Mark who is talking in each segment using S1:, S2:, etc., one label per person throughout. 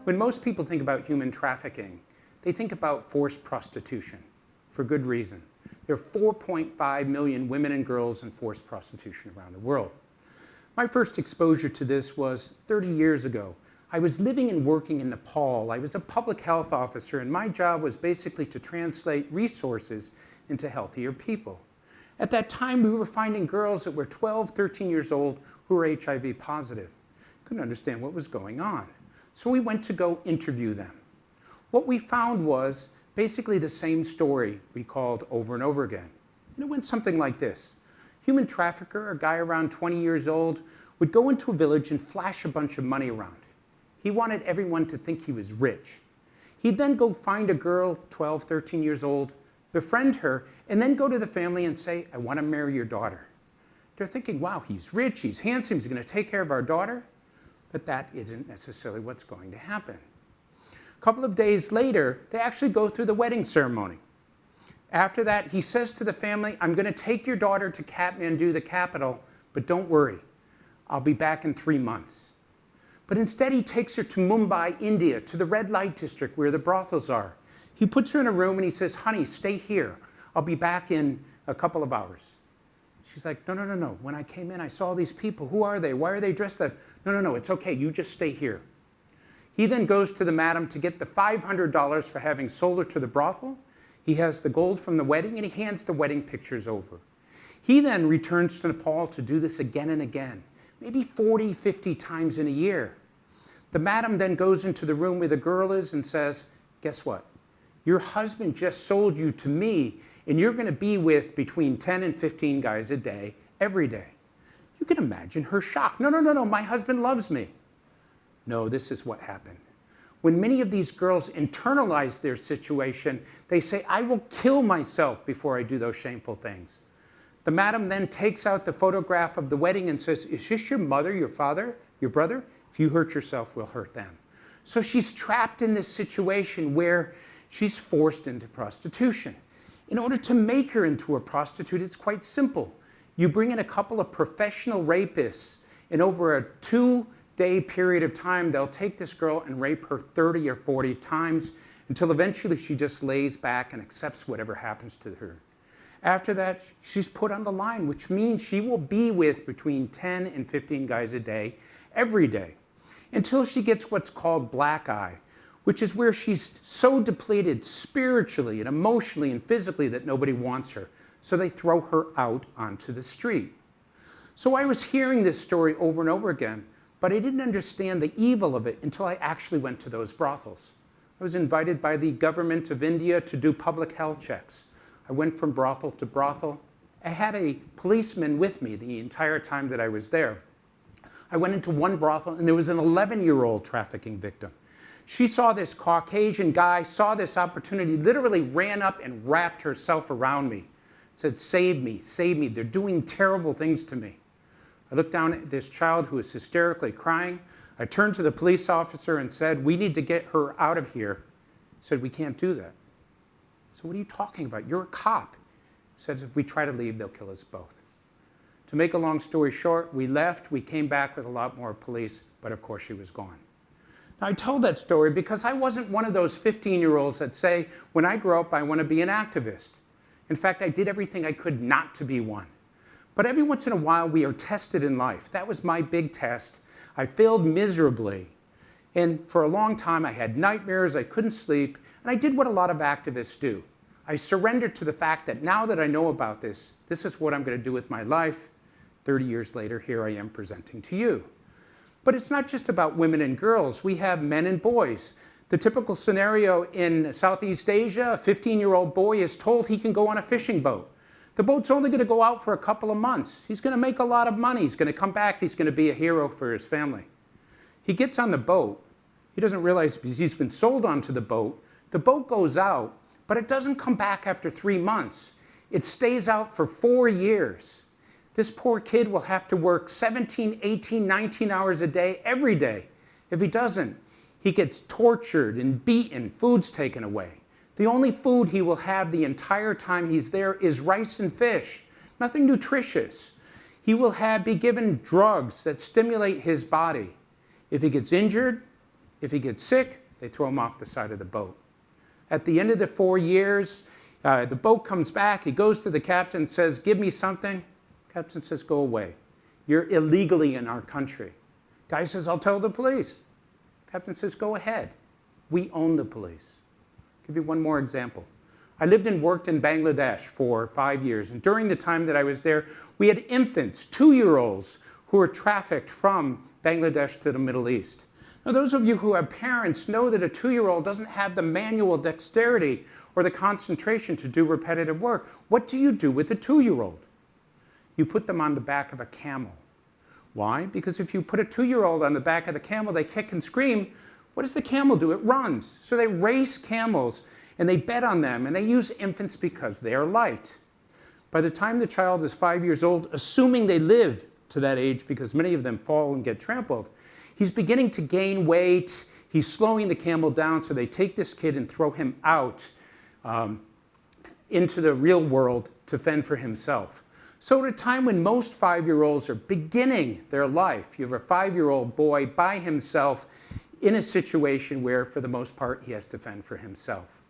S1: When most people think about human trafficking, they think about forced prostitution, for good reason. There are 4.5 million women and girls in forced prostitution around the world. My first exposure to this was 30 years ago. I was living and working in Nepal. I was a public health officer, and my job was basically to translate resources into healthier people. At that time, we were finding girls that were 12, 13 years old who were HIV positive. Couldn't understand what was going on. So we went to go interview them. What we found was basically the same story we called over and over again. And it went something like this. Human trafficker, a guy around 20 years old, would go into a village and flash a bunch of money around. He wanted everyone to think he was rich. He'd then go find a girl, 12, 13 years old, befriend her, and then go to the family and say, I want to marry your daughter. They're thinking, wow, he's rich, he's handsome, he's going to take care of our daughter. But that isn't necessarily what's going to happen. A couple of days later, they actually go through the wedding ceremony. After that, he says to the family, I'm going to take your daughter to Kathmandu, the capital, but don't worry, I'll be back in 3 months. But instead, he takes her to Mumbai, India, to the red light district where the brothels are. He puts her in a room and he says, honey, stay here. I'll be back in a couple of hours. She's like, no. When I came in, I saw these people. Who are they? Why are they dressed that? No, it's okay. You just stay here. He then goes to the madam to get the $500 for having sold her to the brothel. He has the gold from the wedding, and he hands the wedding pictures over. He then returns to Nepal to do this again and again, maybe 40, 50 times in a year. The madam then goes into the room where the girl is and says, guess what? Your husband just sold you to me, and you're going to be with between 10 and 15 guys a day, every day. You can imagine her shock. No, my husband loves me. No, this is what happened. When many of these girls internalize their situation, they say, I will kill myself before I do those shameful things. The madam then takes out the photograph of the wedding and says, is this your mother, your father, your brother? If you hurt yourself, we'll hurt them. So she's trapped in this situation where she's forced into prostitution. In order to make her into a prostitute, it's quite simple. You bring in a couple of professional rapists, and over a 2-day period of time, they'll take this girl and rape her 30 or 40 times until eventually she just lays back and accepts whatever happens to her. After that, she's put on the line, which means she will be with between 10 and 15 guys a day, every day, until she gets what's called black eye, which is where she's so depleted spiritually and emotionally and physically that nobody wants her. So they throw her out onto the street. So I was hearing this story over and over again, but I didn't understand the evil of it until I actually went to those brothels. I was invited by the government of India to do public health checks. I went from brothel to brothel. I had a policeman with me the entire time that I was there. I went into one brothel, and there was an 11-year-old trafficking victim. She saw this Caucasian guy, saw this opportunity, literally ran up and wrapped herself around me, said, save me, they're doing terrible things to me. I looked down at this child who was hysterically crying. I turned to the police officer and said, we need to get her out of here. He said, we can't do that. So what are you talking about? You're a cop. He said, if we try to leave, they'll kill us both. To make a long story short, we left, we came back with a lot more police, but of course she was gone. Now, I told that story because I wasn't one of those 15-year-olds that say, when I grow up, I want to be an activist. In fact, I did everything I could not to be one. But every once in a while, we are tested in life. That was my big test. I failed miserably. And for a long time, I had nightmares, I couldn't sleep, and I did what a lot of activists do. I surrendered to the fact that now that I know about this, this is what I'm going to do with my life. 30 years later, here I am presenting to you. But it's not just about women and girls. We have men and boys. The typical scenario in Southeast Asia, a 15-year-old boy is told he can go on a fishing boat. The boat's only going to go out for a couple of months. He's going to make a lot of money. He's going to come back. He's going to be a hero for his family. He gets on the boat. He doesn't realize because he's been sold onto the boat. The boat goes out, but it doesn't come back after 3 months. It stays out for 4 years. This poor kid will have to work 17, 18, 19 hours a day, every day. If he doesn't, he gets tortured and beaten, food's taken away. The only food he will have the entire time he's there is rice and fish, nothing nutritious. He will be given drugs that stimulate his body. If he gets injured, If he gets sick, they throw him off the side of the boat. At the end of the 4 years, the boat comes back. He goes to the captain and says, give me something. Captain says, go away. You're illegally in our country. Guy says, I'll tell the police. Captain says, go ahead. We own the police. I'll give you one more example. I lived and worked in Bangladesh for 5 years. And during the time that I was there, we had infants, 2-year-olds, who were trafficked from Bangladesh to the Middle East. Now, those of you who have parents know that a 2-year-old doesn't have the manual dexterity or the concentration to do repetitive work. What do you do with a 2-year-old? You put them on the back of a camel. Why? Because if you put a 2-year-old on the back of the camel, they kick and scream. What does the camel do? It runs. So they race camels, and they bet on them, and they use infants because they are light. By the time the child is 5 years old, assuming they live to that age, because many of them fall and get trampled, he's beginning to gain weight. He's slowing the camel down, so they take this kid and throw him out into the real world to fend for himself. So at a time when most 5-year-olds are beginning their life, you have a 5-year-old boy by himself in a situation where, for the most part, he has to fend for himself.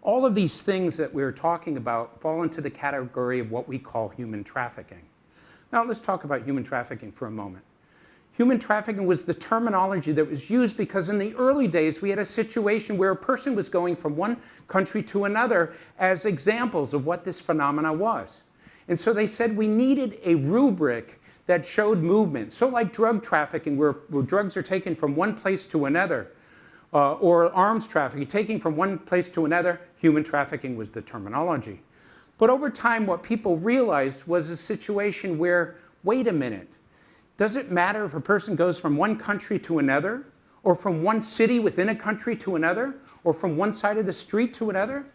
S1: All of these things that we're talking about fall into the category of what we call human trafficking. Now let's talk about human trafficking for a moment. Human trafficking was the terminology that was used because in the early days we had a situation where a person was going from one country to another as examples of what this phenomena was. And so they said we needed a rubric that showed movement. So like drug trafficking, where drugs are taken from one place to another, or arms trafficking, taking from one place to another, human trafficking was the terminology. But over time, what people realized was a situation where, wait a minute, does it matter if a person goes from one country to another, or from one city within a country to another, or from one side of the street to another?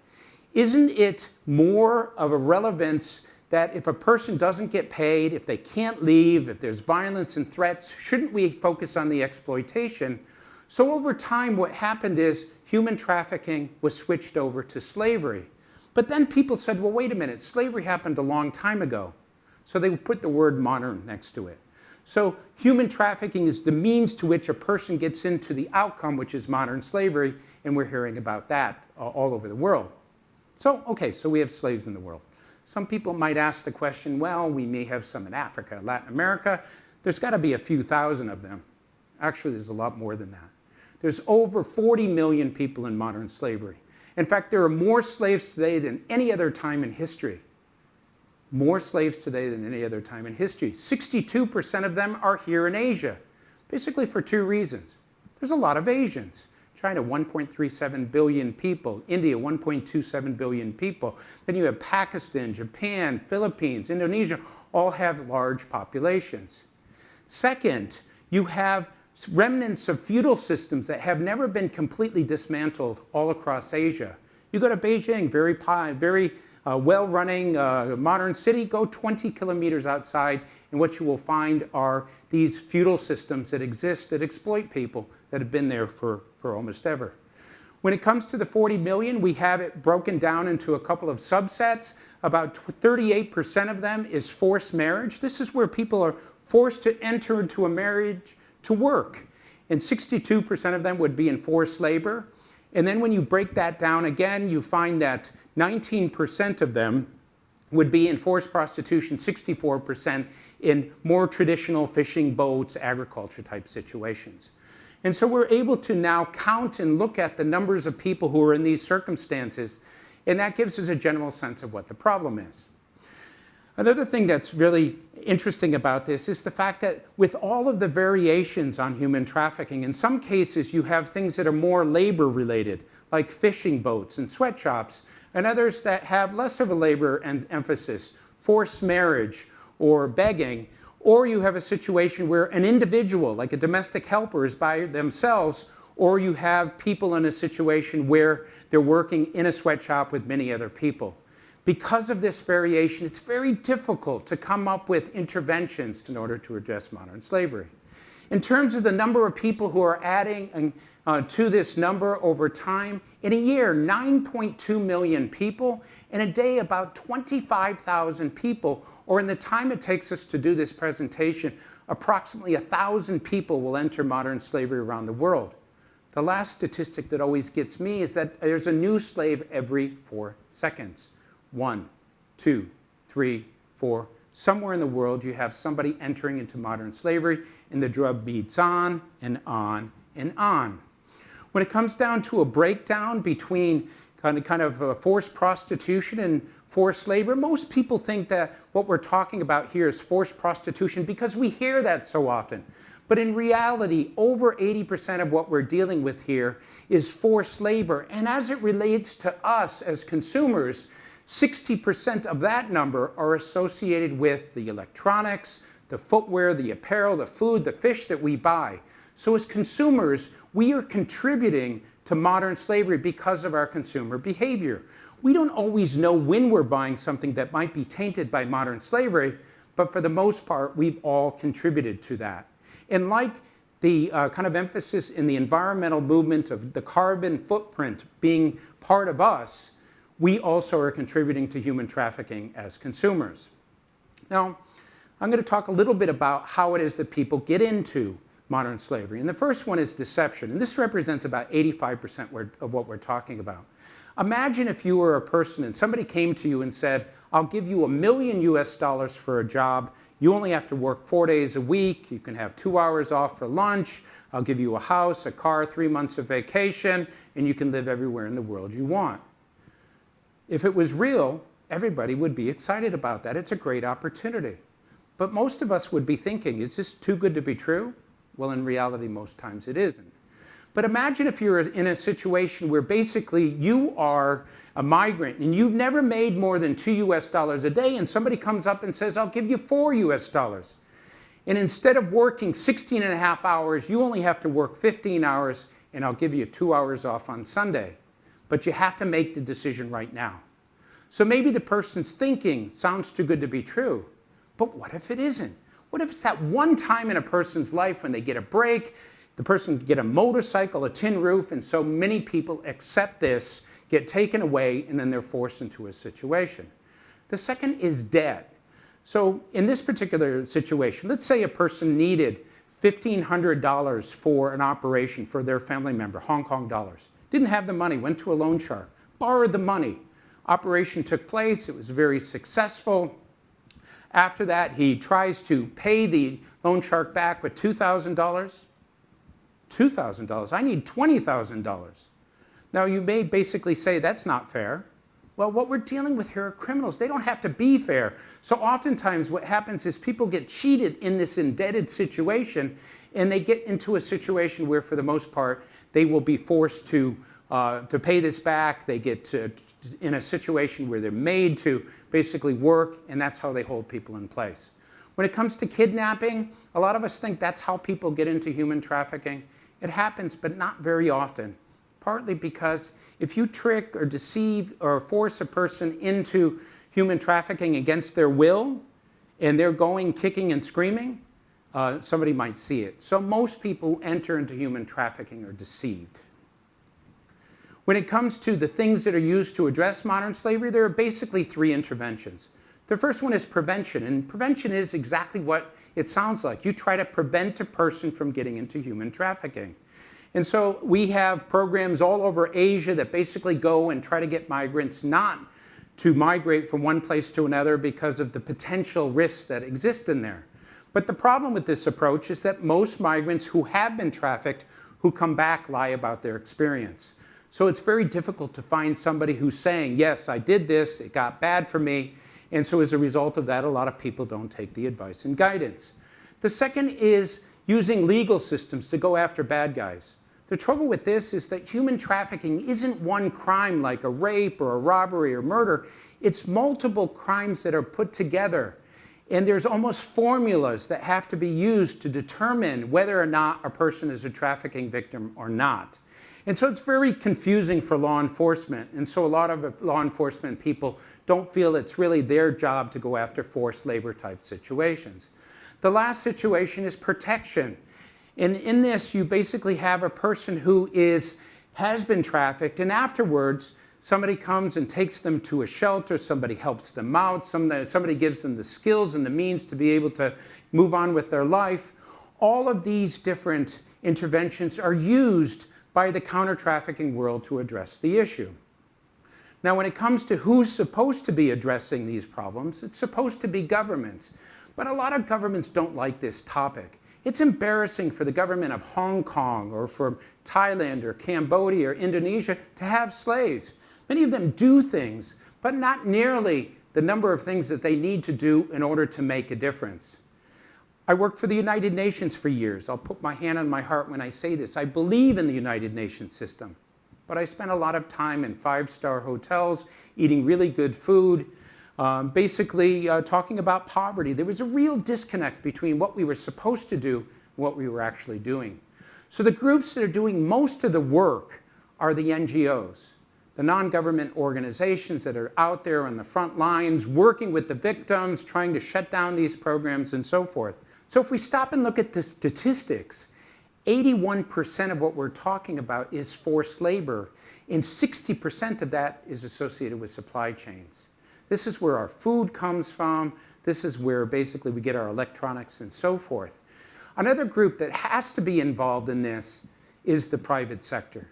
S1: Isn't it more of a relevance that if a person doesn't get paid, if they can't leave, if there's violence and threats, shouldn't we focus on the exploitation? So over time, what happened is human trafficking was switched over to slavery. But then people said, well, wait a minute, slavery happened a long time ago. So they put the word modern next to it. So human trafficking is the means to which a person gets into the outcome, which is modern slavery, and we're hearing about that all over the world. So, okay, so we have slaves in the world. Some people might ask the question, well, we may have some in Africa, Latin America. There's got to be a few thousand of them. Actually, there's a lot more than that. There's over 40 million people in modern slavery. In fact, there are more slaves today than any other time in history. More slaves today than any other time in history. 62% of them are here in Asia, basically for two reasons. There's a lot of Asians. China, 1.37 billion people. India, 1.27 billion people. Then you have Pakistan, Japan, Philippines, Indonesia, all have large populations. Second, you have remnants of feudal systems that have never been completely dismantled all across Asia. You go to Beijing, very well-running modern city, go 20 kilometers outside, and what you will find are these feudal systems that exist that exploit people that have been there for almost ever. When it comes to the 40 million, we have it broken down into a couple of subsets. About 38% of them is forced marriage. This is where people are forced to enter into a marriage to work. And 62% of them would be in forced labor. And then when you break that down again, you find that 19% of them would be in forced prostitution, 64% in more traditional fishing boats, agriculture type situations. And so we're able to now count and look at the numbers of people who are in these circumstances, and that gives us a general sense of what the problem is. Another thing that's really interesting about this is the fact that with all of the variations on human trafficking, in some cases you have things that are more labor related, like fishing boats and sweatshops, and others that have less of a labor emphasis, forced marriage or begging, or you have a situation where an individual, like a domestic helper, is by themselves, or you have people in a situation where they're working in a sweatshop with many other people. Because of this variation, it's very difficult to come up with interventions in order to address modern slavery. In terms of the number of people who are adding to this number over time, in a year, 9.2 million people, in a day, about 25,000 people, or in the time it takes us to do this presentation, approximately 1,000 people will enter modern slavery around the world. The last statistic that always gets me is that there's a new slave every 4 seconds. 1, 2, 3, 4. Somewhere in the world you have somebody entering into modern slavery, and the drug beats on and on and on. When it comes down to a breakdown between kind of forced prostitution and forced labor, most people think that what we're talking about here is forced prostitution because we hear that so often. But in reality, over 80% of what we're dealing with here is forced labor. And as it relates to us as consumers, 60% of that number are associated with the electronics, the footwear, the apparel, the food, the fish that we buy. So as consumers, we are contributing to modern slavery because of our consumer behavior. We don't always know when we're buying something that might be tainted by modern slavery, but for the most part, we've all contributed to that. And like the kind of emphasis in the environmental movement of the carbon footprint being part of us, we also are contributing to human trafficking as consumers. Now, I'm going to talk a little bit about how it is that people get into modern slavery. And the first one is deception. And this represents about 85% of what we're talking about. Imagine if you were a person and somebody came to you and said, I'll give you $1 million for a job. You only have to work 4 days a week. You can have 2 hours off for lunch. I'll give you a house, a car, 3 months of vacation, and you can live everywhere in the world you want. If it was real, everybody would be excited about that. It's a great opportunity. But most of us would be thinking, is this too good to be true? Well, in reality, most times it isn't. But imagine if you're in a situation where basically you are a migrant and you've never made more than $2 a day, and somebody comes up and says, I'll give you $4. And instead of working 16 and a half hours, you only have to work 15 hours, and I'll give you 2 hours off on Sunday. But you have to make the decision right now. So maybe the person's thinking sounds too good to be true. But what if it isn't? What if it's that one time in a person's life when they get a break, the person can get a motorcycle, a tin roof, and so many people accept this, get taken away, and then they're forced into a situation. The second is debt. So in this particular situation, let's say a person needed $1,500 for an operation for their family member, Hong Kong dollars. Didn't have the money, went to a loan shark, borrowed the money. Operation took place, it was very successful. After that, he tries to pay the loan shark back with $2,000. $2,000, I need $20,000. Now you may basically say that's not fair. Well, what we're dealing with here are criminals. They don't have to be fair. So oftentimes what happens is people get cheated in this indebted situation, and they get into a situation where for the most part, they will be forced to pay this back. They get in a situation where they're made to basically work, and that's how they hold people in place. When it comes to kidnapping, a lot of us think that's how people get into human trafficking. It happens, but not very often. Partly because if you trick or deceive or force a person into human trafficking against their will, and they're going kicking and screaming, somebody might see it. So most people who enter into human trafficking are deceived. When it comes to the things that are used to address modern slavery, there are basically 3 interventions. The first one is prevention, and prevention is exactly what it sounds like. You try to prevent a person from getting into human trafficking. And so we have programs all over Asia that basically go and try to get migrants not to migrate from one place to another because of the potential risks that exist in there. But the problem with this approach is that most migrants who have been trafficked, who come back, lie about their experience. So it's very difficult to find somebody who's saying, yes, I did this, it got bad for me. And so as a result of that, a lot of people don't take the advice and guidance. The second is using legal systems to go after bad guys. The trouble with this is that human trafficking isn't one crime like a rape or a robbery or murder. It's multiple crimes that are put together. And there's almost formulas that have to be used to determine whether or not a person is a trafficking victim or not. And so it's very confusing for law enforcement. And so a lot of law enforcement people don't feel it's really their job to go after forced labor type situations. The last situation is protection. And in this, you basically have a person who has been trafficked, and afterwards, somebody comes and takes them to a shelter, somebody helps them out, somebody gives them the skills and the means to be able to move on with their life. All of these different interventions are used by the counter-trafficking world to address the issue. Now, when it comes to who's supposed to be addressing these problems, it's supposed to be governments. But a lot of governments don't like this topic. It's embarrassing for the government of Hong Kong or for Thailand or Cambodia or Indonesia to have slaves. Many of them do things, but not nearly the number of things that they need to do in order to make a difference. I worked for the United Nations for years. I'll put my hand on my heart when I say this. I believe in the United Nations system, but I spent a lot of time in five-star hotels, eating really good food, basically talking about poverty. There was a real disconnect between what we were supposed to do and what we were actually doing. So the groups that are doing most of the work are the NGOs, the non-government organizations that are out there on the front lines, working with the victims, trying to shut down these programs and so forth. So if we stop and look at the statistics, 81% of what we're talking about is forced labor, and 60% of that is associated with supply chains. This is where our food comes from. This is where basically we get our electronics and so forth. Another group that has to be involved in this is the private sector.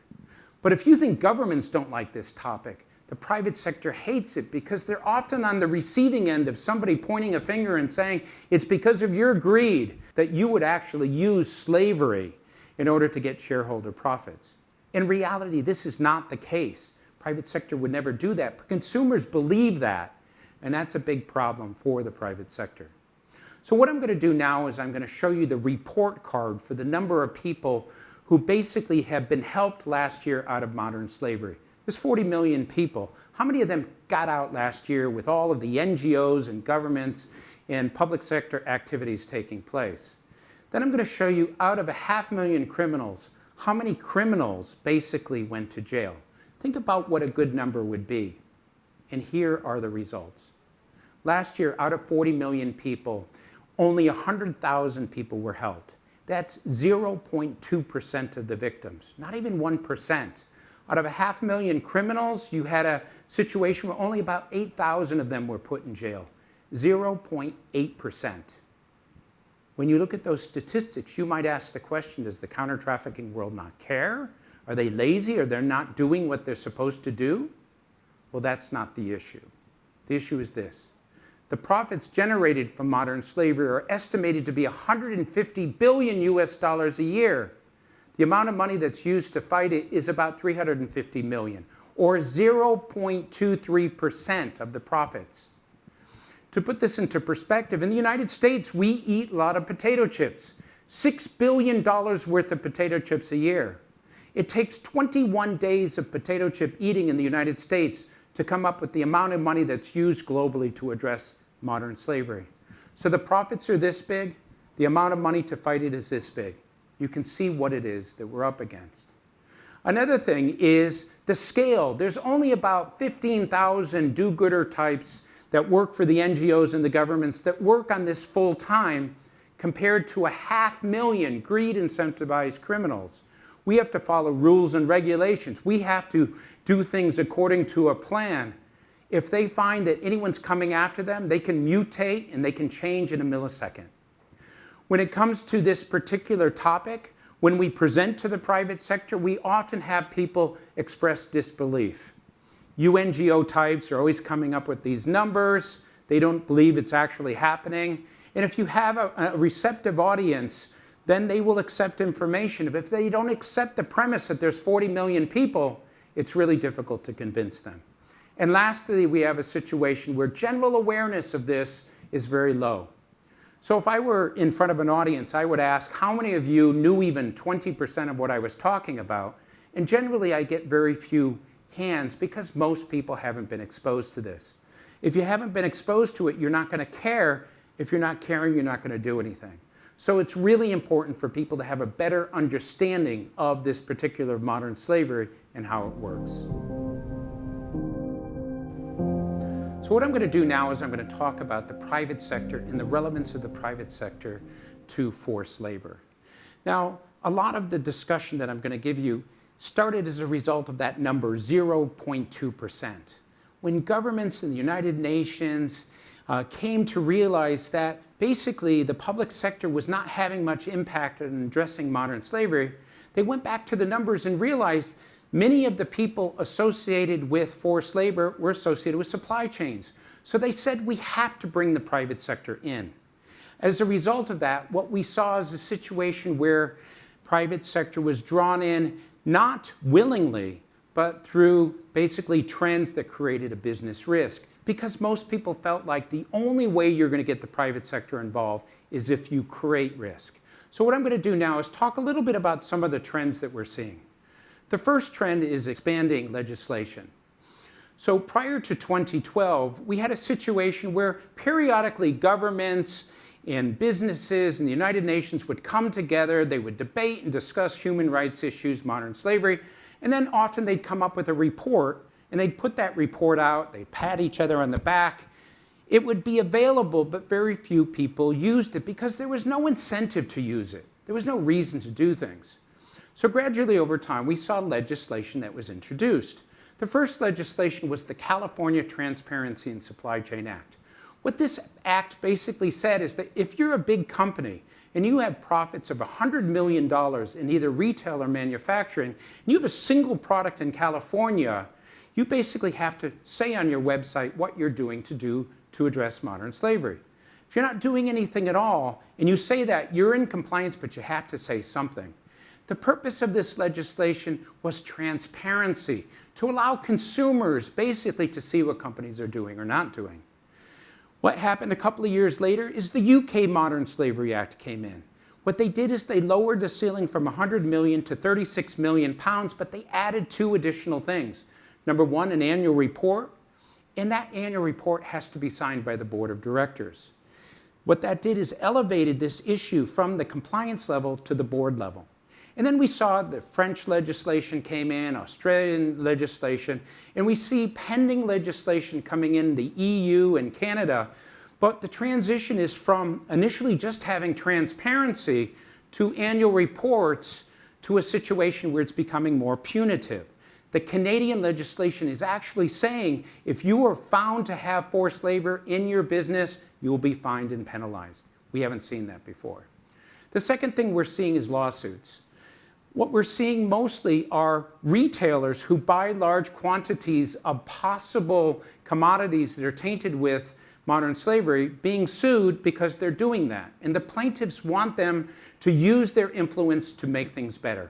S1: But if you think governments don't like this topic, the private sector hates it because they're often on the receiving end of somebody pointing a finger and saying, it's because of your greed that you would actually use slavery in order to get shareholder profits. In reality, this is not the case. Private sector would never do that, but consumers believe that, and that's a big problem for the private sector. So what I'm going to do now is I'm going to show you the report card for the number of people who basically have been helped last year out of modern slavery. There's 40 million people. How many of them got out last year with all of the NGOs and governments and public sector activities taking place? Then I'm going to show you out of 500,000 criminals, how many criminals basically went to jail. Think about what a good number would be. And here are the results. Last year, out of 40 million people, only 100,000 people were helped. That's 0.2% of the victims, not even 1%. Out of 500,000 criminals, you had a situation where only about 8,000 of them were put in jail, 0.8%. When you look at those statistics, you might ask the question, does the counter-trafficking world not care? Are they lazy or they're not doing what they're supposed to do? Well, that's not the issue. The issue is this. The profits generated from modern slavery are estimated to be $150 billion a year. The amount of money that's used to fight it is about $350 million, or 0.23% of the profits. To put this into perspective, in the United States, we eat a lot of potato chips, $6 billion worth of potato chips a year. It takes 21 days of potato chip eating in the United States to come up with the amount of money that's used globally to address modern slavery. So the profits are this big, the amount of money to fight it is this big. You can see what it is that we're up against. Another thing is the scale. There's only about 15,000 do-gooder types that work for the NGOs and the governments that work on this full time compared to 500,000 greed-incentivized criminals. We have to follow rules and regulations. We have to do things according to a plan. If they find that anyone's coming after them, they can mutate and they can change in a millisecond. When it comes to this particular topic, when we present to the private sector, we often have people express disbelief. You NGO types are always coming up with these numbers. They don't believe it's actually happening. And if you have a receptive audience, then they will accept information. But if they don't accept the premise that there's 40 million people, it's really difficult to convince them. And lastly, we have a situation where general awareness of this is very low. So if I were in front of an audience, I would ask, how many of you knew even 20% of what I was talking about? And generally, I get very few hands because most people haven't been exposed to this. If you haven't been exposed to it, you're not going to care. If you're not caring, you're not going to do anything. So it's really important for people to have a better understanding of this particular modern slavery and how it works. So what I'm going to do now is I'm going to talk about the private sector and the relevance of the private sector to forced labor. Now, a lot of the discussion that I'm going to give you started as a result of that number, 0.2%. When governments in the United Nations came to realize that basically the public sector was not having much impact on addressing modern slavery, They went back to the numbers and realized many of the people associated with forced labor were associated with supply chains. So they said, we have to bring the private sector in. As a result of that, what we saw is a situation where private sector was drawn in not willingly, but through basically trends that created a business risk. Because most people felt like the only way you're going to get the private sector involved is if you create risk. So what I'm going to do now is talk a little bit about some of the trends that we're seeing. The first trend is expanding legislation. So prior to 2012, we had a situation where periodically governments and businesses and the United Nations would come together, they would debate and discuss human rights issues, modern slavery, and then often they'd come up with a report and they'd put that report out, they'd pat each other on the back. It would be available, but very few people used it because there was no incentive to use it. There was no reason to do things. So gradually over time, we saw legislation that was introduced. The first legislation was the California Transparency in Supply Chain Act. What this act basically said is that if you're a big company and you have profits of $100 million in either retail or manufacturing, and you have a single product in California, you basically have to say on your website what you're doing to address modern slavery. If you're not doing anything at all, and you say that, you're in compliance, but you have to say something. The purpose of this legislation was transparency, to allow consumers basically to see what companies are doing or not doing. What happened a couple of years later is the UK Modern Slavery Act came in. What they did is they lowered the ceiling from 100 million to 36 million pounds, but they added two additional things. Number one, an annual report, and that annual report has to be signed by the board of directors. What that did is elevated this issue from the compliance level to the board level. And then we saw the French legislation came in, Australian legislation, and we see pending legislation coming in the EU and Canada. But the transition is from initially just having transparency to annual reports to a situation where it's becoming more punitive. The Canadian legislation is actually saying if you are found to have forced labor in your business, you will be fined and penalized. We haven't seen that before. The second thing we're seeing is lawsuits. What we're seeing mostly are retailers who buy large quantities of possible commodities that are tainted with modern slavery being sued because they're doing that. And the plaintiffs want them to use their influence to make things better.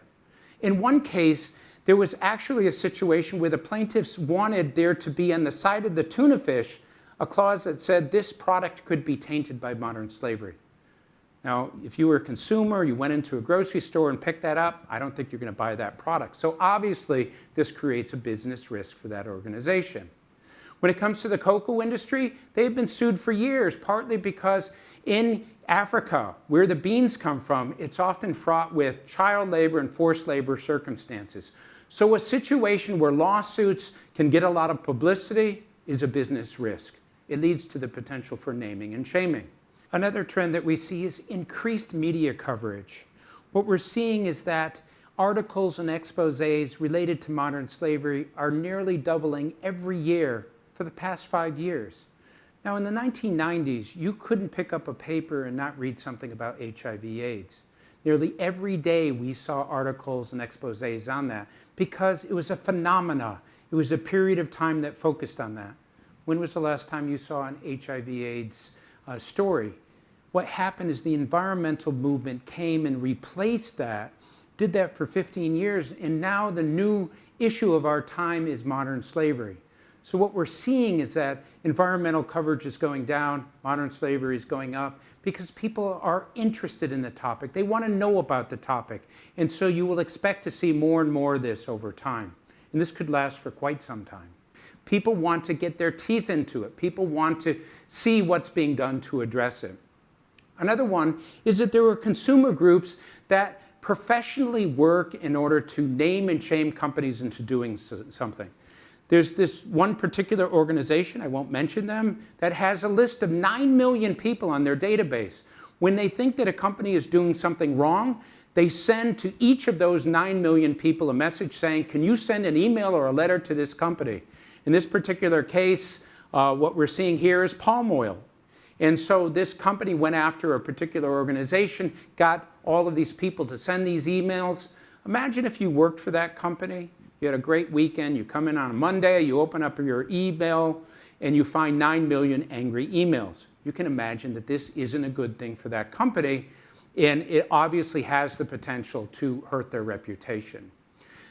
S1: In one case, there was actually a situation where the plaintiffs wanted there to be on the side of the tuna fish a clause that said this product could be tainted by modern slavery. Now, if you were a consumer, you went into a grocery store and picked that up, I don't think you're going to buy that product. So obviously, this creates a business risk for that organization. When it comes to the cocoa industry, they've been sued for years, partly because in Africa, where the beans come from, it's often fraught with child labor and forced labor circumstances. So a situation where lawsuits can get a lot of publicity is a business risk. It leads to the potential for naming and shaming. Another trend that we see is increased media coverage. What we're seeing is that articles and exposés related to modern slavery are nearly doubling every year for the past 5 years. Now, in the 1990s, you couldn't pick up a paper and not read something about HIV/AIDS. Nearly every day we saw articles and exposés on that because it was a phenomena. It was a period of time that focused on that. When was the last time you saw an HIV/AIDS story? What happened is the environmental movement came and replaced that, did that for 15 years, and now the new issue of our time is modern slavery. So what we're seeing is that environmental coverage is going down, modern slavery is going up, because people are interested in the topic. They want to know about the topic. And so you will expect to see more and more of this over time. And this could last for quite some time. People want to get their teeth into it. People want to see what's being done to address it. Another one is that there were consumer groups that professionally work in order to name and shame companies into doing something. There's this one particular organization, I won't mention them, that has a list of 9 million people on their database. When they think that a company is doing something wrong, they send to each of those 9 million people a message saying, can you send an email or a letter to this company? In this particular case, what we're seeing here is palm oil. And so this company went after a particular organization, got all of these people to send these emails. Imagine if you worked for that company, you had a great weekend, you come in on a Monday, you open up your email, and you find 9 million angry emails. You can imagine that this isn't a good thing for that company, and it obviously has the potential to hurt their reputation.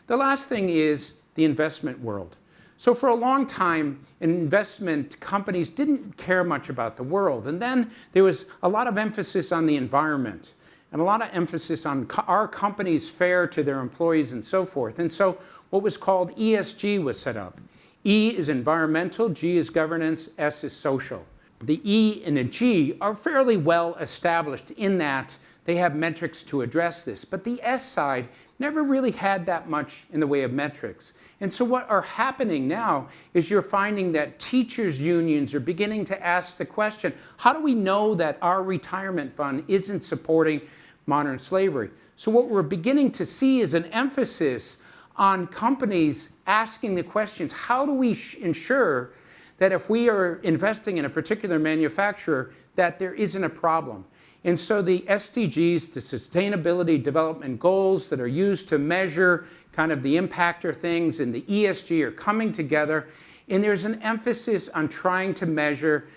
S1: The last thing is the investment world. So for a long time, investment companies didn't care much about the world. And then there was a lot of emphasis on the environment and a lot of emphasis on our companies fair to their employees and so forth. And so what was called ESG was set up. E is environmental, G is governance, S is social. The E and the G are fairly well established in that they have metrics to address this. But the S side never really had that much in the way of metrics. And so what are happening now is you're finding that teachers' unions are beginning to ask the question, how do we know that our retirement fund isn't supporting modern slavery? So what we're beginning to see is an emphasis on companies asking the questions, how do we ensure that if we are investing in a particular manufacturer, that there isn't a problem? And so the SDGs, the Sustainability Development Goals that are used to measure kind of the impactor things, and the ESG are coming together. And there's an emphasis on trying to measure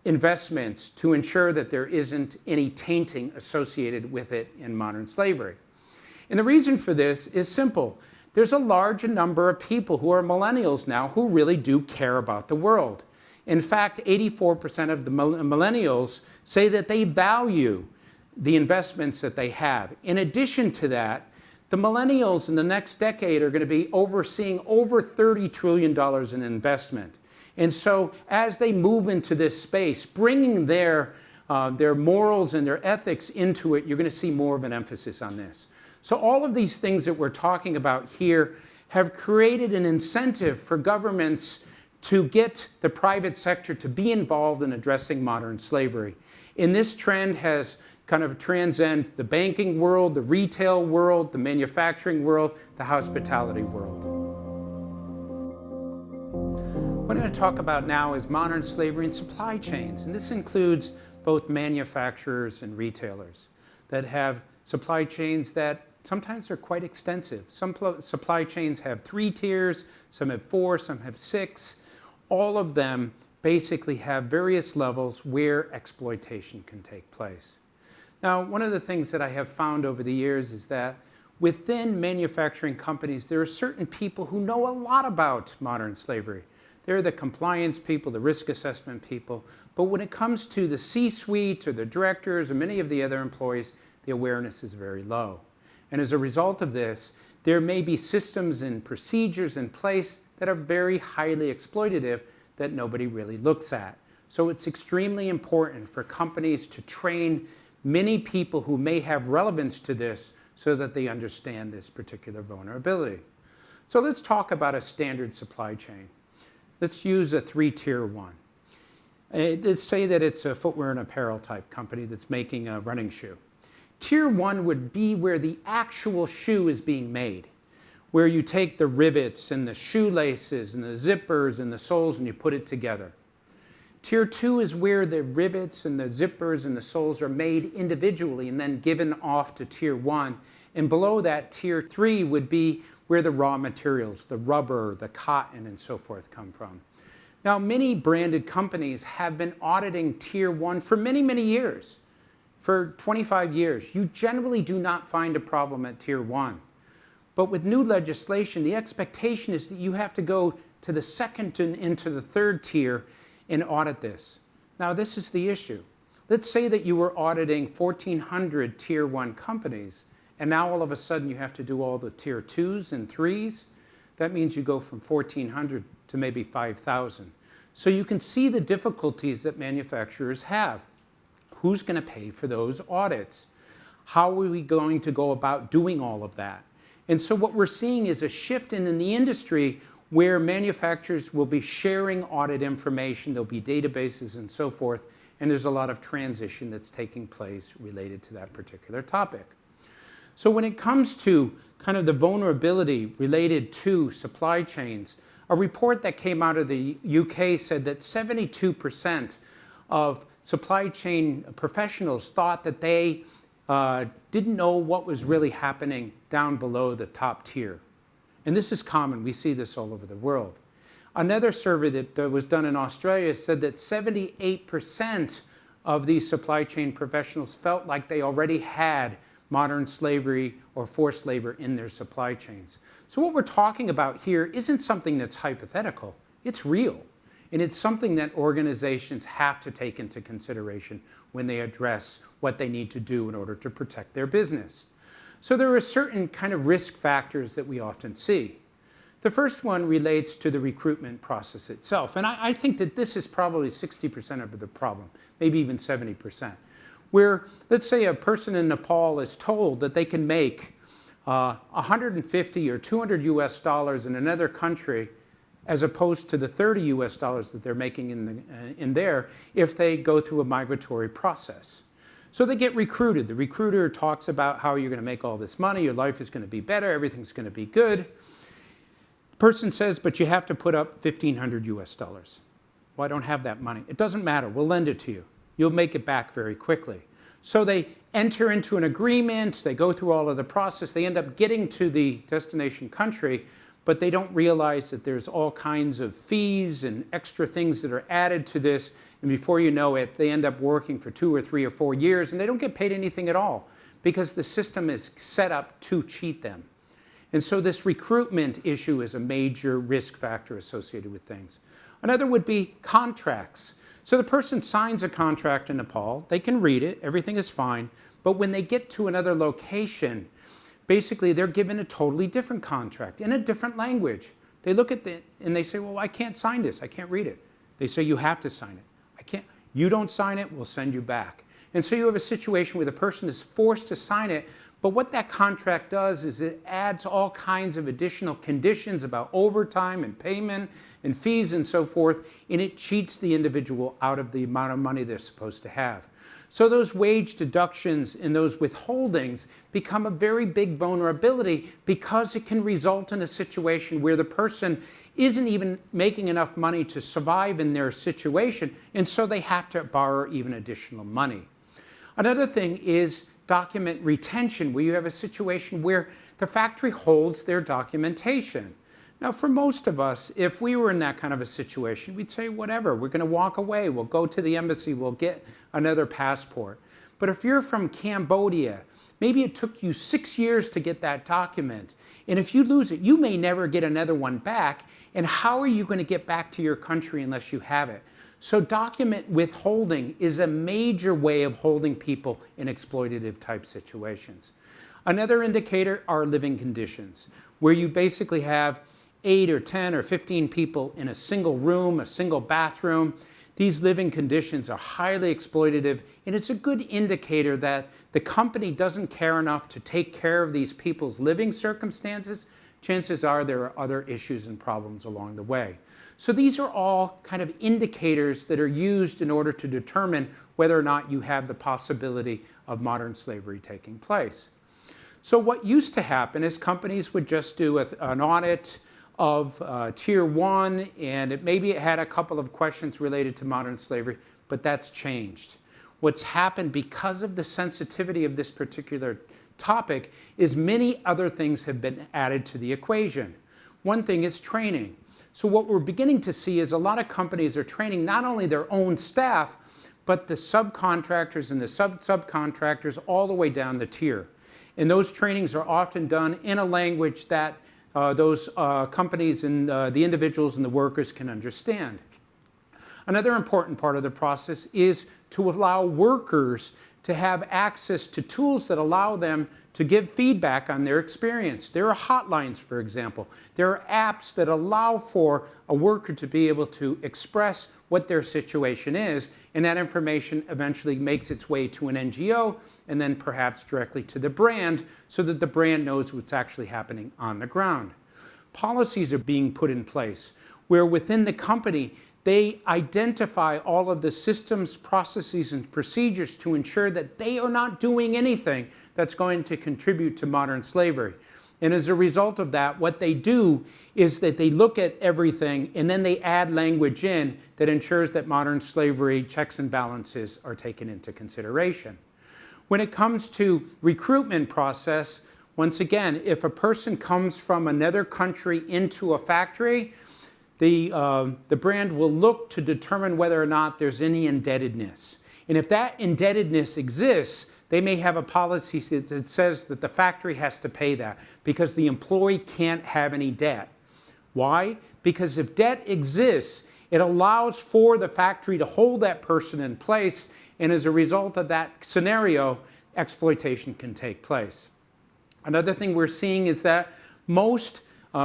S1: investments to ensure that there isn't any tainting associated with it in modern slavery. And the reason for this is simple. There's a large number of people who are millennials now who really do care about the world. In fact, 84% of the millennials say that they value the investments that they have. In addition to that, the millennials in the next decade are going to be overseeing over $30 trillion in investment. And so as they move into this space, bringing their morals and their ethics into it, you're going to see more of an emphasis on this. So all of these things that we're talking about here have created an incentive for governments to get the private sector to be involved in addressing modern slavery. And this trend has kind of transcended the banking world, the retail world, the manufacturing world, the hospitality world. What I'm going to talk about now is modern slavery and supply chains. And this includes both manufacturers and retailers that have supply chains that sometimes are quite extensive. Some supply chains have 3 tiers, some have 4, some have 6. All of them basically have various levels where exploitation can take place. Now, one of the things that I have found over the years is that within manufacturing companies, there are certain people who know a lot about modern slavery. They're the compliance people, the risk assessment people. But when it comes to the C-suite or the directors or many of the other employees, the awareness is very low. And as a result of this, there may be systems and procedures in place that are very highly exploitative that nobody really looks at. So it's extremely important for companies to train many people who may have relevance to this so that they understand this particular vulnerability. So let's talk about a standard supply chain. Let's use a 3-tier one. Let's say that it's a footwear and apparel type company that's making a running shoe. Tier 1 would be where the actual shoe is being made, where you take the rivets and the shoelaces and the zippers and the soles and you put it together. Tier 2 is where the rivets and the zippers and the soles are made individually and then given off to Tier 1. And below that, Tier 3 would be where the raw materials, the rubber, the cotton, and so forth come from. Now, many branded companies have been auditing Tier 1 for many, many years. For 25 years, you generally do not find a problem at Tier 1. But with new legislation, the expectation is that you have to go to the second and into the 3rd tier and audit this. Now, this is the issue. Let's say that you were auditing 1,400 Tier 1 companies, and now all of a sudden you have to do all the Tier 2s and 3s. That means you go from 1,400 to maybe 5,000. So you can see the difficulties that manufacturers have. Who's going to pay for those audits? How are we going to go about doing all of that? And so what we're seeing is a shift in the industry where manufacturers will be sharing audit information, there'll be databases and so forth, and there's a lot of transition that's taking place related to that particular topic. So when it comes to kind of the vulnerability related to supply chains, a report that came out of the UK said that 72% of supply chain professionals thought that they didn't know what was really happening down below the top tier. And this is common. We see this all over the world. Another survey that was done in Australia said that 78% of these supply chain professionals felt like they already had modern slavery or forced labor in their supply chains. So what we're talking about here isn't something that's hypothetical. It's real. And it's something that organizations have to take into consideration when they address what they need to do in order to protect their business. So there are certain kind of risk factors that we often see. The first one relates to the recruitment process itself. And I think that this is probably 60% of the problem, maybe even 70%. Where, let's say a person in Nepal is told that they can make 150 or 200 US dollars in another country as opposed to the 30 US dollars that they're making in there if they go through a migratory process. So they get recruited. The recruiter talks about how you're going to make all this money, your life is going to be better, everything's going to be good. The person says, but you have to put up 1,500 US dollars. Well, I don't have that money. It doesn't matter, we'll lend it to you. You'll make it back very quickly. So they enter into an agreement, they go through all of the process, they end up getting to the destination country, but they don't realize that there's all kinds of fees and extra things that are added to this, and before you know it, they end up working for 2 or 3 or 4 years, and they don't get paid anything at all, because the system is set up to cheat them. And so this recruitment issue is a major risk factor associated with things. Another would be contracts. So the person signs a contract in Nepal, they can read it, everything is fine, but when they get to another location, basically they're given a totally different contract in a different language. They look at it and they say, well, I can't sign this, I can't read it. They say, you have to sign it. I can't, you don't sign it, we'll send you back. And so you have a situation where the person is forced to sign it, but what that contract does is it adds all kinds of additional conditions about overtime and payment and fees and so forth, and it cheats the individual out of the amount of money they're supposed to have. So those wage deductions and those withholdings become a very big vulnerability because it can result in a situation where the person isn't even making enough money to survive in their situation, and so they have to borrow even additional money. Another thing is document retention, where you have a situation where the factory holds their documentation. Now, for most of us, if we were in that kind of a situation, we'd say, whatever, we're going to walk away, we'll go to the embassy, we'll get another passport. But if you're from Cambodia, maybe it took you 6 years to get that document, and if you lose it, you may never get another one back, and how are you going to get back to your country unless you have it? So document withholding is a major way of holding people in exploitative type situations. Another indicator are living conditions, where you basically have 8 or 10 or 15 people in a single room, a single bathroom. These living conditions are highly exploitative, and it's a good indicator that the company doesn't care enough to take care of these people's living circumstances. Chances are there are other issues and problems along the way. So these are all kind of indicators that are used in order to determine whether or not you have the possibility of modern slavery taking place. So what used to happen is companies would just do an audit of Tier 1, and maybe it had a couple of questions related to modern slavery, but that's changed. What's happened because of the sensitivity of this particular topic is many other things have been added to the equation. One thing is training. So what we're beginning to see is a lot of companies are training not only their own staff, but the subcontractors and the subcontractors all the way down the tier. And those trainings are often done in a language that those companies and the individuals and the workers can understand. Another important part of the process is to allow workers to have access to tools that allow them to give feedback on their experience. There are hotlines, for example. There are apps that allow for a worker to be able to express what their situation is, and that information eventually makes its way to an NGO and then perhaps directly to the brand so that the brand knows what's actually happening on the ground. Policies are being put in place where within the company they identify all of the systems, processes, and procedures to ensure that they are not doing anything that's going to contribute to modern slavery. And as a result of that, what they do is that they look at everything and then they add language in that ensures that modern slavery checks and balances are taken into consideration. When it comes to recruitment process, once again, if a person comes from another country into a factory, the brand will look to determine whether or not there's any indebtedness. And if that indebtedness exists, they may have a policy that says that the factory has to pay that because the employee can't have any debt. Why? Because if debt exists, it allows for the factory to hold that person in place, and as a result of that scenario, exploitation can take place. Another thing we're seeing is that most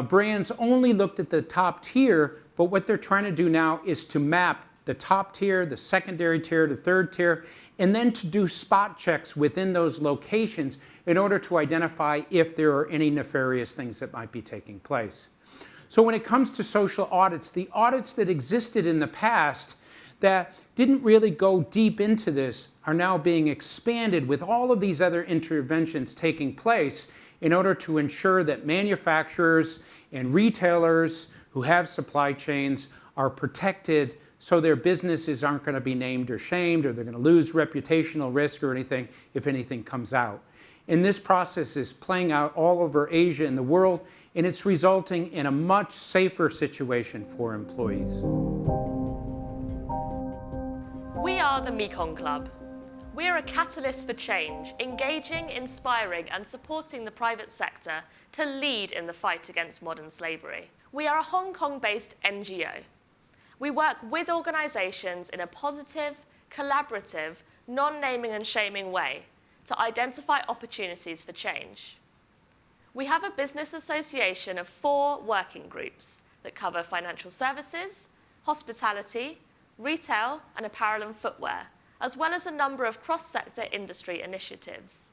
S1: brands only looked at the top tier, but what they're trying to do now is to map the top tier, the secondary tier, the third tier, and then to do spot checks within those locations in order to identify if there are any nefarious things that might be taking place. So when it comes to social audits, the audits that existed in the past that didn't really go deep into this are now being expanded with all of these other interventions taking place in order to ensure that manufacturers and retailers who have supply chains are protected so their businesses aren't going to be named or shamed, or they're going to lose reputational risk or anything if anything comes out. And this process is playing out all over Asia and the world, and it's resulting in a much safer situation for employees.
S2: We are the Mekong Club. We are a catalyst for change, engaging, inspiring and supporting the private sector to lead in the fight against modern slavery. We are a Hong Kong-based NGO. We work with organisations in a positive, collaborative, non-naming and shaming way to identify opportunities for change. We have a business association of 4 working groups that cover financial services, hospitality, retail and apparel and footwear, as well as a number of cross-sector industry initiatives.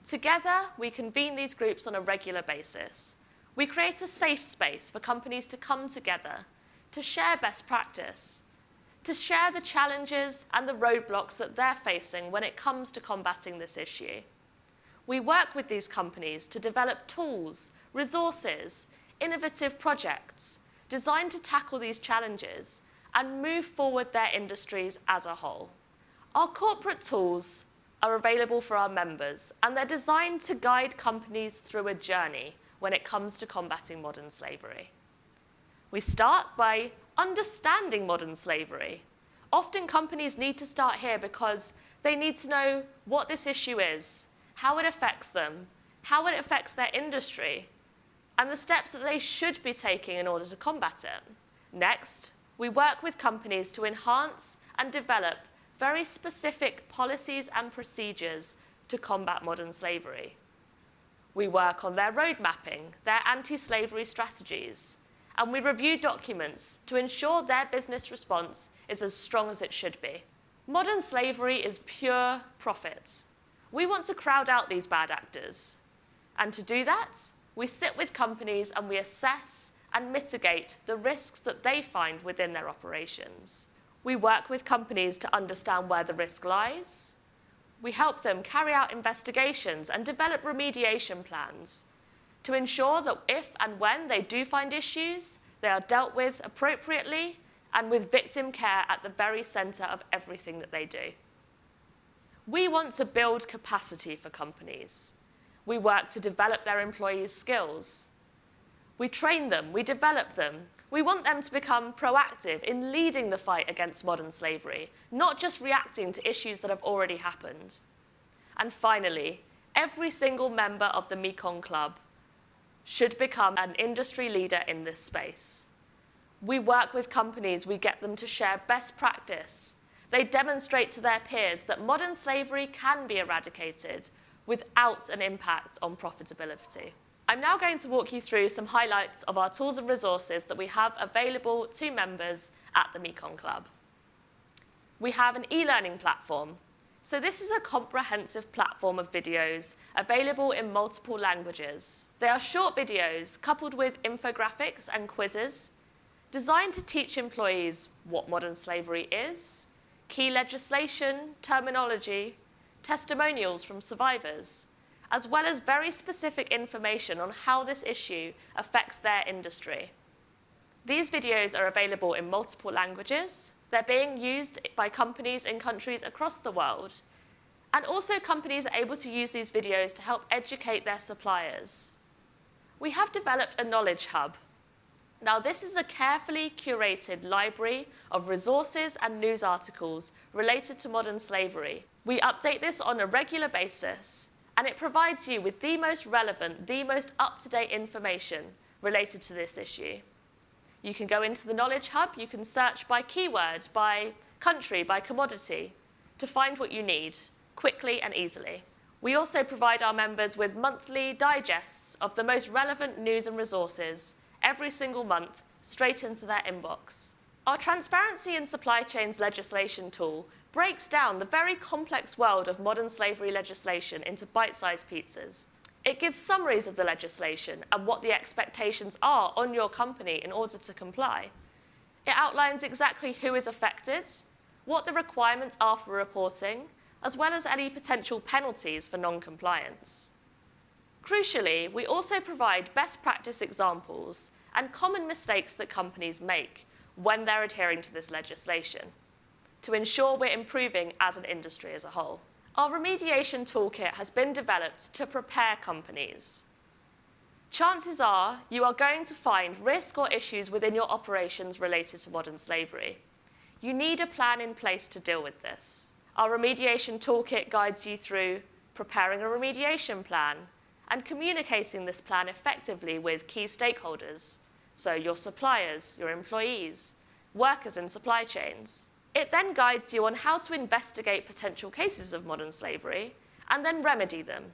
S2: Together, we convene these groups on a regular basis. We create a safe space for companies to come together, to share best practice, to share the challenges and the roadblocks that they're facing when it comes to combating this issue. We work with these companies to develop tools, resources, innovative projects designed to tackle these challenges and move forward their industries as a whole. Our corporate tools are available for our members, and they're designed to guide companies through a journey when it comes to combating modern slavery. We start by understanding modern slavery. Often companies need to start here because they need to know what this issue is, how it affects them, how it affects their industry, and the steps that they should be taking in order to combat it. Next, we work with companies to enhance and develop very specific policies and procedures to combat modern slavery. We work on their road mapping, their anti-slavery strategies, and we review documents to ensure their business response is as strong as it should be. Modern slavery is pure profit. We want to crowd out these bad actors. And to do that, we sit with companies and we assess and mitigate the risks that they find within their operations. We work with companies to understand where the risk lies. We help them carry out investigations and develop remediation plans to ensure that if and when they do find issues, they are dealt with appropriately and with victim care at the very centre of everything that they do. We want to build capacity for companies. We work to develop their employees' skills. We train them, we develop them. We want them to become proactive in leading the fight against modern slavery, not just reacting to issues that have already happened. And finally, every single member of the Mekong Club should become an industry leader in this space. We work with companies, we get them to share best practice. They demonstrate to their peers that modern slavery can be eradicated without an impact on profitability. I'm now going to walk you through some highlights of our tools and resources that we have available to members at the Mekong Club. We have an e-learning platform. So this is a comprehensive platform of videos available in multiple languages. They are short videos coupled with infographics and quizzes designed to teach employees what modern slavery is, key legislation, terminology, testimonials from survivors, as well as very specific information on how this issue affects their industry. These videos are available in multiple languages. They're being used by companies in countries across the world, And also companies are able to use these videos to help educate their suppliers. We have developed a knowledge hub. Now, this is a carefully curated library of resources and news articles related to modern slavery. We update this on a regular basis, and it provides you with the most relevant, the most up-to-date information related to this issue. You can go into the Knowledge Hub, you can search by keyword, by country, by commodity, to find what you need quickly and easily. We also provide our members with monthly digests of the most relevant news and resources every single month straight into their inbox. Our Transparency in Supply Chains legislation tool breaks down the very complex world of modern slavery legislation into bite-sized pizzas. It gives summaries of the legislation and what the expectations are on your company in order to comply. It outlines exactly who is affected, what the requirements are for reporting, as well as any potential penalties for non-compliance. Crucially, we also provide best practice examples and common mistakes that companies make when they're adhering to this legislation to ensure we're improving as an industry as a whole. Our remediation toolkit has been developed to prepare companies. Chances are you are going to find risk or issues within your operations related to modern slavery. You need a plan in place to deal with this. Our remediation toolkit guides you through preparing a remediation plan and communicating this plan effectively with key stakeholders, so your suppliers, your employees, workers in supply chains. It then guides you on how to investigate potential cases of modern slavery and then remedy them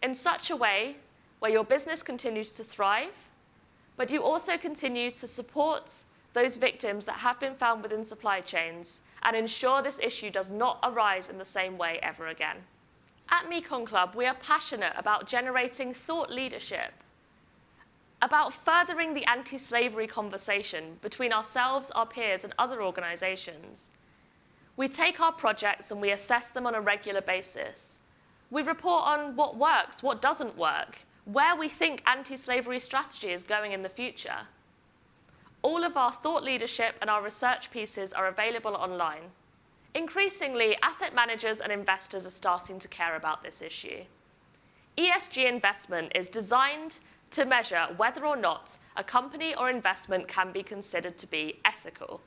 S2: in such a way where your business continues to thrive, but you also continue to support those victims that have been found within supply chains and ensure this issue does not arise in the same way ever again. At Mekong Club, we are passionate about generating thought leadership, about furthering the anti-slavery conversation between ourselves, our peers, and other organizations. We take our projects and we assess them on a regular basis. We report on what works, what doesn't work, where we think anti-slavery strategy is going in the future. All of our thought leadership and our research pieces are available online. Increasingly, asset managers and investors are starting to care about this issue. ESG investment is designed to measure whether or not a company or investment can be considered to be ethical.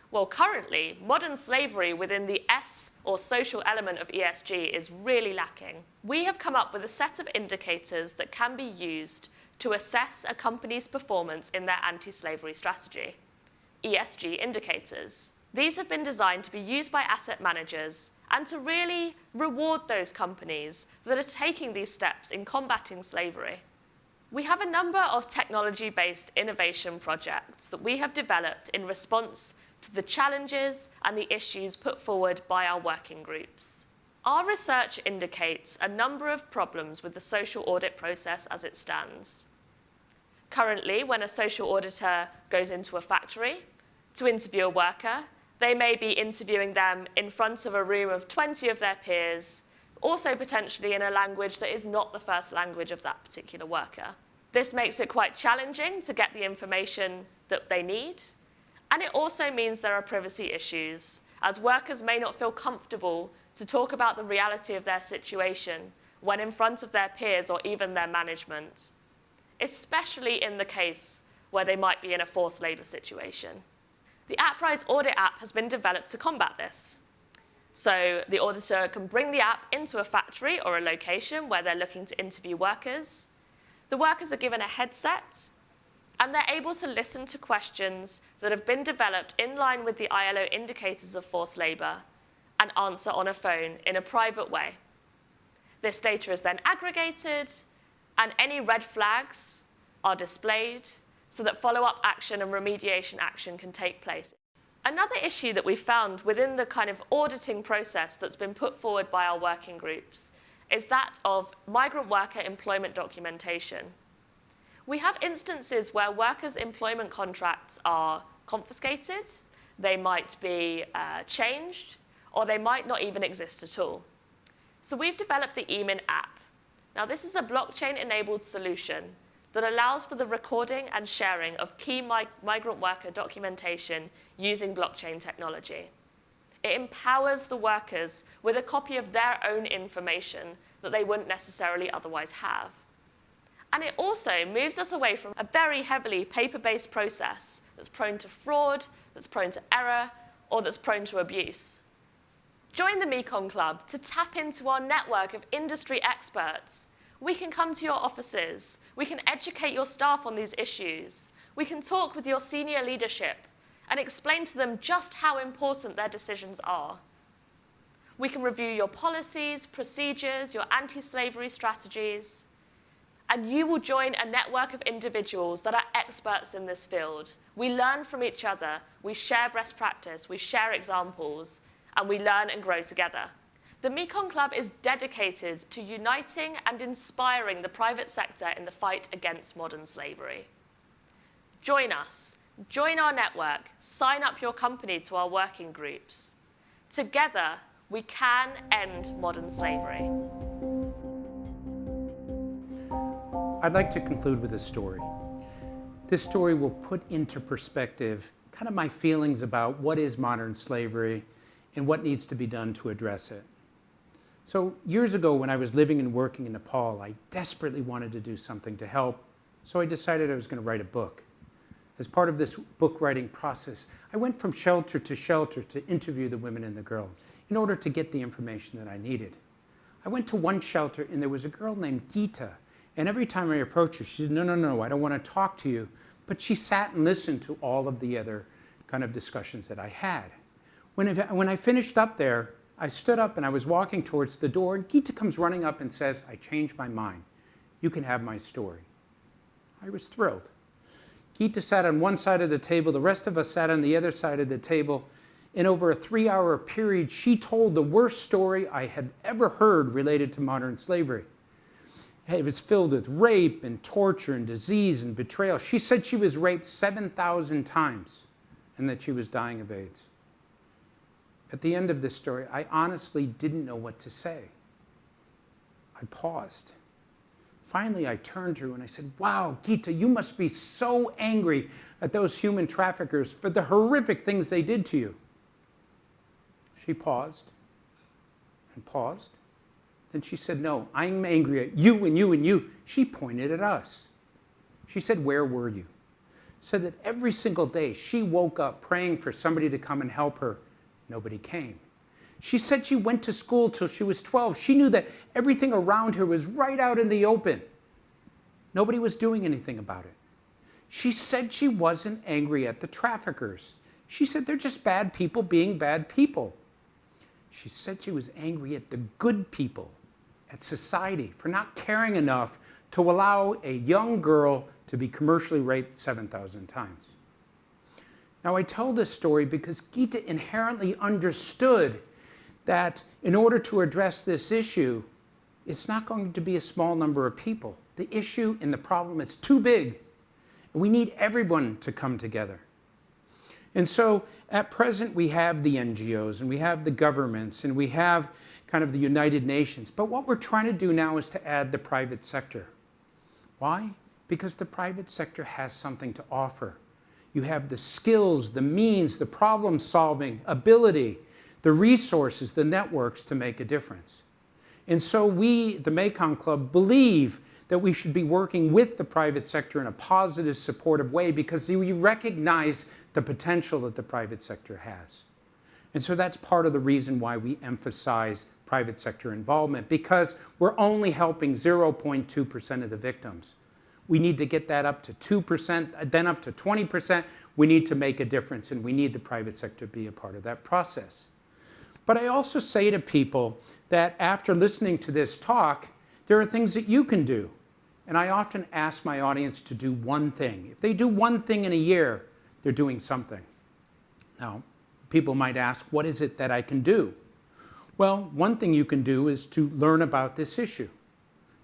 S2: Well, currently, modern slavery within the S or social element of ESG is really lacking. We have come up with a set of indicators that can be used to assess a company's performance in their anti-slavery strategy. ESG indicators. These have been designed to be used by asset managers and to really reward those companies that are taking these steps in combating slavery. We have a number of technology-based innovation projects that we have developed in response to the challenges and the issues put forward by our working groups. Our research indicates a number of problems with the social audit process as it stands. Currently, when a social auditor goes into a factory to interview a worker, they may be interviewing them in front of a room of 20 of their peers, also potentially in a language that is not the first language of that particular worker. This makes it quite challenging to get the information that they need, and it also means there are privacy issues, as workers may not feel comfortable to talk about the reality of their situation when in front of their peers or even their management, especially in the case where they might be in a forced labor situation. The AppRise Audit app has been developed to combat this. So the auditor can bring the app into a factory or a location where they're looking to interview workers. The workers are given a headset, and they're able to listen to questions that have been developed in line with the ILO indicators of forced labor and answer on a phone in a private way. This data is then aggregated, and any red flags are displayed so that follow-up action and remediation action can take place. Another issue that we found within the kind of auditing process that's been put forward by our working groups is that of migrant worker employment documentation. We have instances where workers' employment contracts are confiscated, they might be changed, or they might not even exist at all. So we've developed the EMIN app. Now, this is a blockchain-enabled solution that allows for the recording and sharing of key migrant worker documentation using blockchain technology. It empowers the workers with a copy of their own information that they wouldn't necessarily otherwise have. And it also moves us away from a very heavily paper-based process that's prone to fraud, that's prone to error, or that's prone to abuse. Join the Mekong Club to tap into our network of industry experts. We can come to your offices. We can educate your staff on these issues. We can talk with your senior leadership and explain to them just how important their decisions are. We can review your policies, procedures, your anti-slavery strategies, and you will join a network of individuals that are experts in this field. We learn from each other, we share best practice, we share examples, and we learn and grow together. The Mekong Club is dedicated to uniting and inspiring the private sector in the fight against modern slavery. Join us, join our network, sign up your company to our working groups. Together, we can end modern slavery.
S1: I'd like to conclude with a story. This story will put into perspective kind of my feelings about what is modern slavery and what needs to be done to address it. So years ago, when I was living and working in Nepal, I desperately wanted to do something to help, so I decided I was going to write a book. As part of this book writing process, I went from shelter to interview the women and the girls in order to get the information that I needed. I went to one shelter and there was a girl named Gita, and every time I approached her, she said, no, I don't want to talk to you. But she sat and listened to all of the other kind of discussions that I had. When I finished up there, I stood up and I was walking towards the door, and Gita comes running up and says, I changed my mind. You can have my story. I was thrilled. Gita sat on one side of the table, the rest of us sat on the other side of the table. In over a 3-hour period, she told the worst story I had ever heard related to modern slavery. It was filled with rape and torture and disease and betrayal. She said she was raped 7,000 times and that she was dying of AIDS. At the end of this story, I honestly didn't know what to say. I paused. Finally, I turned to her and I said, wow, Gita, you must be so angry at those human traffickers for the horrific things they did to you. She paused and paused. Then she said, no, I'm angry at you and you and you. She pointed at us. She said, where were you? Said that every single day she woke up praying for somebody to come and help her. Nobody came. She said she went to school till she was 12. She knew that everything around her was right out in the open. Nobody was doing anything about it. She said she wasn't angry at the traffickers. She said they're just bad people being bad people. She said she was angry at the good people, at society, for not caring enough to allow a young girl to be commercially raped 7,000 times. Now, I tell this story because Gita inherently understood that in order to address this issue, it's not going to be a small number of people. The issue and the problem is too big, and we need everyone to come together. And so at present, we have the NGOs, and we have the governments, and we have kind of the United Nations. But what we're trying to do now is to add the private sector. Why? Because the private sector has something to offer. You have the skills, the means, the problem-solving ability, the resources, the networks to make a difference. And so we, the Mekong Club, believe that we should be working with the private sector in a positive, supportive way because we recognize the potential that the private sector has. And so that's part of the reason why we emphasize private sector involvement, because we're only helping 0.2% of the victims. We need to get that up to 2%, then up to 20%. We need to make a difference, and we need the private sector to be a part of that process. But I also say to people that after listening to this talk, there are things that you can do. And I often ask my audience to do one thing. If they do one thing in a year, they're doing something. Now, people might ask, what is it that I can do? Well, one thing you can do is to learn about this issue.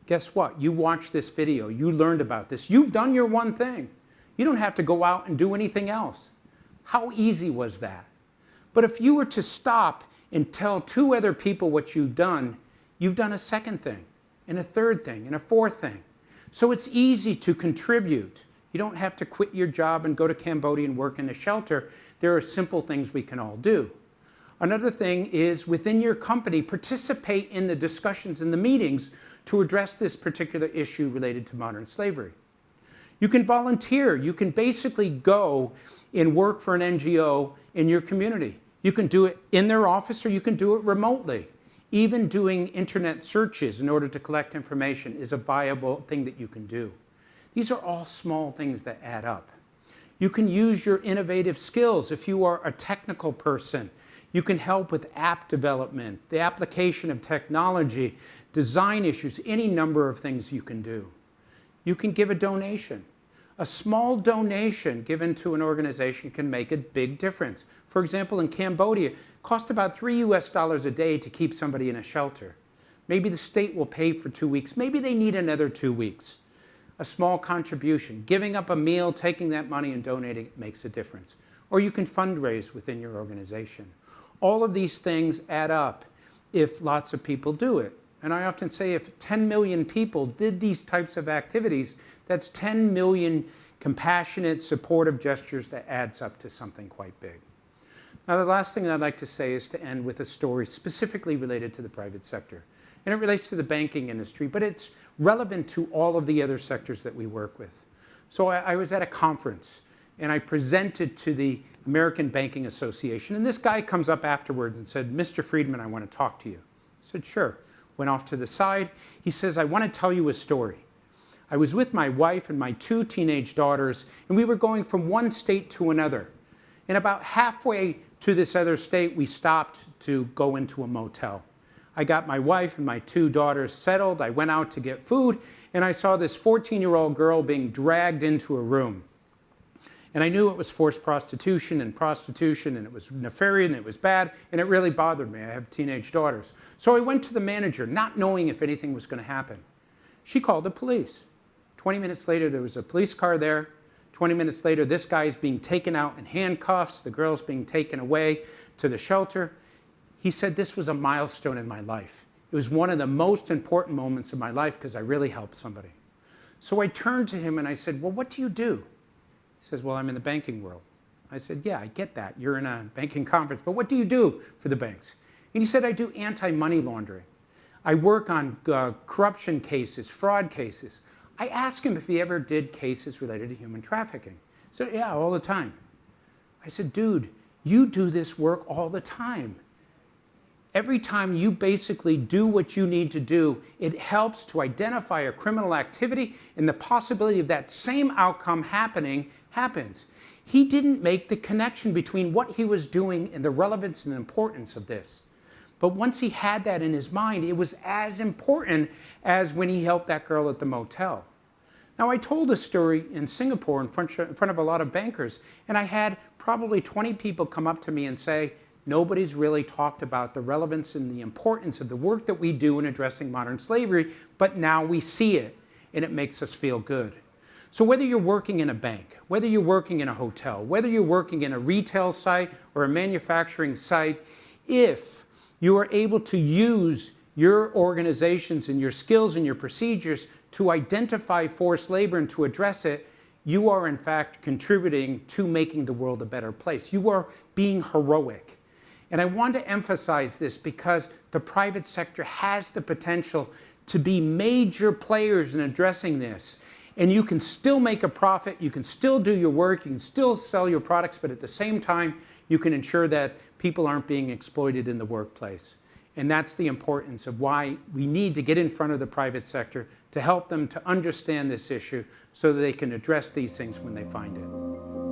S1: Guess what? You watched this video. You learned about this. You've done your one thing. You don't have to go out and do anything else. How easy was that? But if you were to stop and tell 2 other people what you've done a second thing, and a third thing, and a fourth thing. So it's easy to contribute. You don't have to quit your job and go to Cambodia and work in a shelter. There are simple things we can all do. Another thing is within your company, participate in the discussions and the meetings to address this particular issue related to modern slavery. You can volunteer. You can basically go and work for an NGO in your community. You can do it in their office or you can do it remotely. Even doing internet searches in order to collect information is a viable thing that you can do. These are all small things that add up. You can use your innovative skills. If you are a technical person, you can help with app development, the application of technology, design issues, any number of things you can do. You can give a donation. A small donation given to an organization can make a big difference. For example, in Cambodia, it costs about $3 a day to keep somebody in a shelter. Maybe the state will pay for 2 weeks. Maybe they need another 2 weeks. A small contribution, giving up a meal, taking that money and donating it makes a difference. Or you can fundraise within your organization. All of these things add up if lots of people do it. And I often say if 10 million people did these types of activities, that's 10 million compassionate, supportive gestures that adds up to something quite big. Now, the last thing I'd like to say is to end with a story specifically related to the private sector. And it relates to the banking industry, but it's relevant to all of the other sectors that we work with. So I was at a conference, and I presented to the American Banking Association. And this guy comes up afterwards and said, "Mr. Friedman, I want to talk to you." I said, "Sure." Went off to the side. He says, "I want to tell you a story. I was with my wife and my 2 teenage daughters, and we were going from one state to another. And about halfway to this other state, we stopped to go into a motel. I got my wife and my 2 daughters settled. I went out to get food, and I saw this 14-year-old girl being dragged into a room. And I knew it was forced prostitution, and it was nefarious, and it was bad, and it really bothered me. I have teenage daughters. So I went to the manager, not knowing if anything was going to happen. She called the police. 20 minutes later, there was a police car there. 20 minutes later, this guy is being taken out in handcuffs. The girl's being taken away to the shelter. He said, "This was a milestone in my life. It was one of the most important moments of my life because I really helped somebody." So I turned to him and I said, "Well, what do you do?" He says, "Well, I'm in the banking world." I said, "Yeah, I get that. You're in a banking conference, but what do you do for the banks?" And he said, "I do anti-money laundering. I work on corruption cases, fraud cases." I asked him if he ever did cases related to human trafficking. He said, "Yeah, all the time." I said, "Dude, you do this work all the time. Every time you basically do what you need to do, it helps to identify a criminal activity, and the possibility of that same outcome happening happens." He didn't make the connection between what he was doing and the relevance and importance of this. But once he had that in his mind, it was as important as when he helped that girl at the motel. Now, I told this story in Singapore in front of a lot of bankers, and I had probably 20 people come up to me and say, "Nobody's really talked about the relevance and the importance of the work that we do in addressing modern slavery, but now we see it, and it makes us feel good." So whether you're working in a bank, whether you're working in a hotel, whether you're working in a retail site or a manufacturing site, if you are able to use your organizations and your skills and your procedures to identify forced labor and to address it, you are in fact contributing to making the world a better place. You are being heroic. And I want to emphasize this because the private sector has the potential to be major players in addressing this. And you can still make a profit, you can still do your work, you can still sell your products, but at the same time, you can ensure that people aren't being exploited in the workplace. And that's the importance of why we need to get in front of the private sector to help them to understand this issue so that they can address these things when they find it.